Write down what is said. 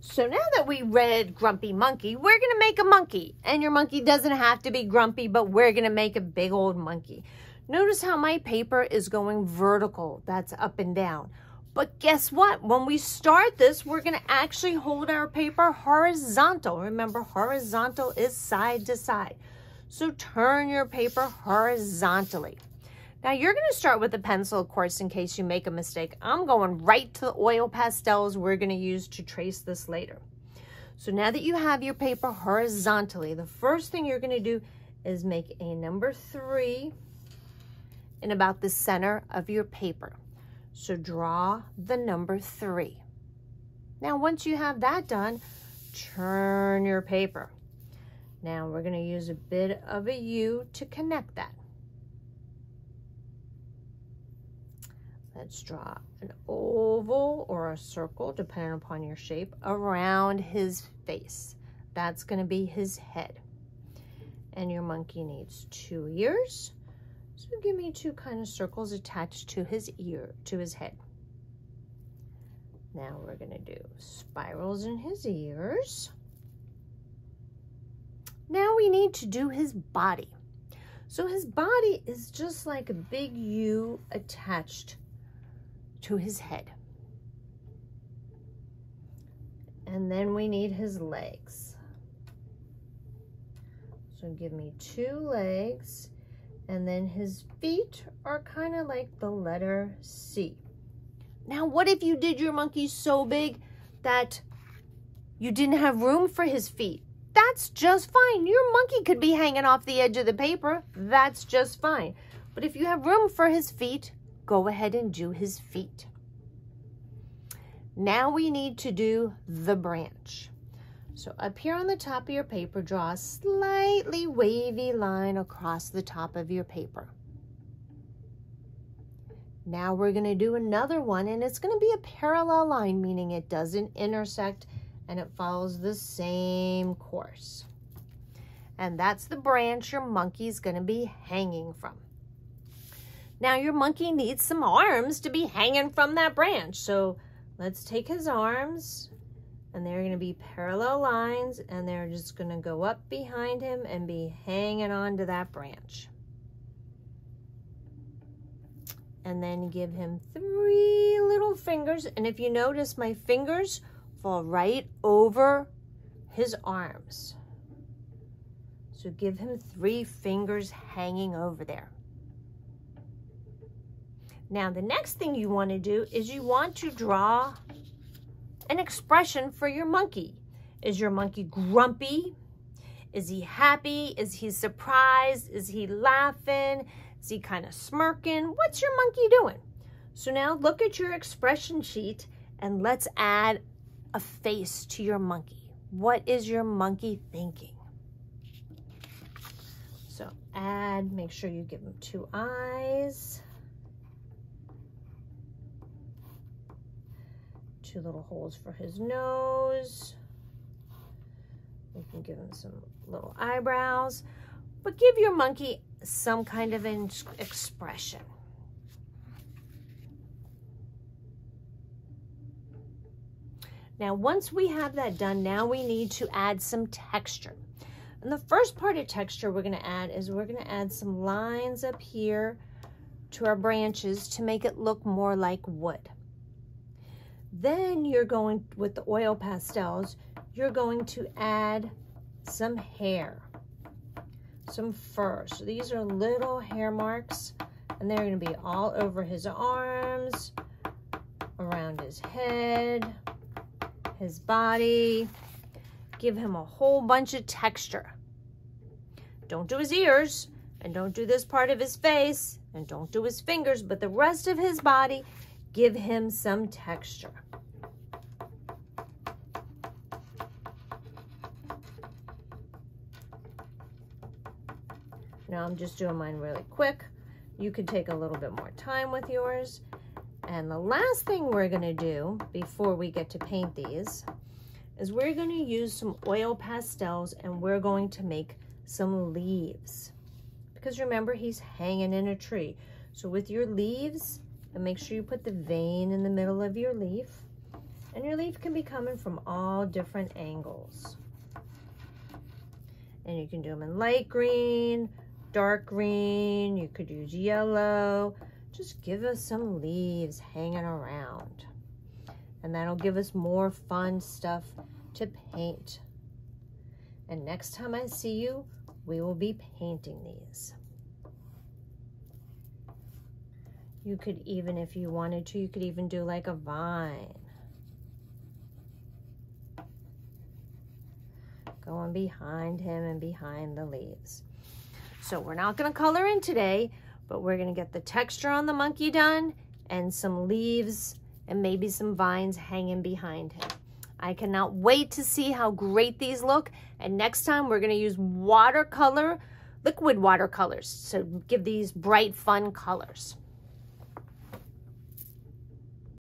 So now that we read Grumpy Monkey, we're going to make a monkey. And your monkey doesn't have to be grumpy, but we're going to make a big old monkey. Notice how my paper is going vertical. That's up and down. But guess what? When we start this, we're going to actually hold our paper horizontal. Remember, horizontal is side to side. So turn your paper horizontally. Now you're going to start with a pencil, of course, in case you make a mistake. I'm going right to the oil pastels we're going to use to trace this later. So now that you have your paper horizontally, the first thing you're going to do is make a number 3 in about the center of your paper. So draw the number 3. Now once you have that done, turn your paper. Now we're going to use a bit of a U to connect that. Let's draw an oval or a circle, depending upon your shape, around his face. That's going to be his head. And your monkey needs 2 ears. So give me 2 kind of circles attached to his ear, to his head. Now we're going to do spirals in his ears. Now we need to do his body. So his body is just like a big U attached to his head. And then we need his legs. So give me 2 legs, and then his feet are kind of like the letter C. Now, what if you did your monkey so big that you didn't have room for his feet? That's just fine. Your monkey could be hanging off the edge of the paper. That's just fine. But if you have room for his feet, go ahead and do his feet. Now we need to do the branch. So up here on the top of your paper, draw a slightly wavy line across the top of your paper. Now we're going to do another one, and it's going to be a parallel line, meaning it doesn't intersect and it follows the same course. And that's the branch your monkey's going to be hanging from. Now your monkey needs some arms to be hanging from that branch. So let's take his arms, and they're going to be parallel lines, and they're just going to go up behind him and be hanging on to that branch. And then give him 3 little fingers. And if you notice, my fingers fall right over his arms. So give him 3 fingers hanging over there. Now, the next thing you want to do is you want to draw an expression for your monkey. Is your monkey grumpy? Is he happy? Is he surprised? Is he laughing? Is he kind of smirking? What's your monkey doing? So now look at your expression sheet and let's add a face to your monkey. What is your monkey thinking? So make sure you give him 2 eyes. 2 little holes for his nose. We can give him some little eyebrows, but give your monkey some kind of an expression. Now, once we have that done, now we need to add some texture. And the first part of texture we're going to add is we're going to add some lines up here to our branches to make it look more like wood. Then you're going, with the oil pastels, you're going to add some hair, some fur. So these are little hair marks, and they're going to be all over his arms, around his head, his body. Give him a whole bunch of texture. Don't do his ears, and don't do this part of his face, and don't do his fingers, but the rest of his body, give him some texture. Now I'm just doing mine really quick. You could take a little bit more time with yours. And the last thing we're going to do before we get to paint these is we're going to use some oil pastels, and we're going to make some leaves. Because remember, he's hanging in a tree. So with your leaves, and make sure you put the vein in the middle of your leaf. And your leaf can be coming from all different angles. And you can do them in light green, dark green, you could use yellow. Just give us some leaves hanging around. And that'll give us more fun stuff to paint. And next time I see you, we will be painting these. You could even, if you wanted to, you could even do like a vine. Going behind him and behind the leaves. So we're not going to color in today, but we're going to get the texture on the monkey done and some leaves and maybe some vines hanging behind him. I cannot wait to see how great these look. And next time we're going to use watercolor, liquid watercolors, so give these bright, fun colors.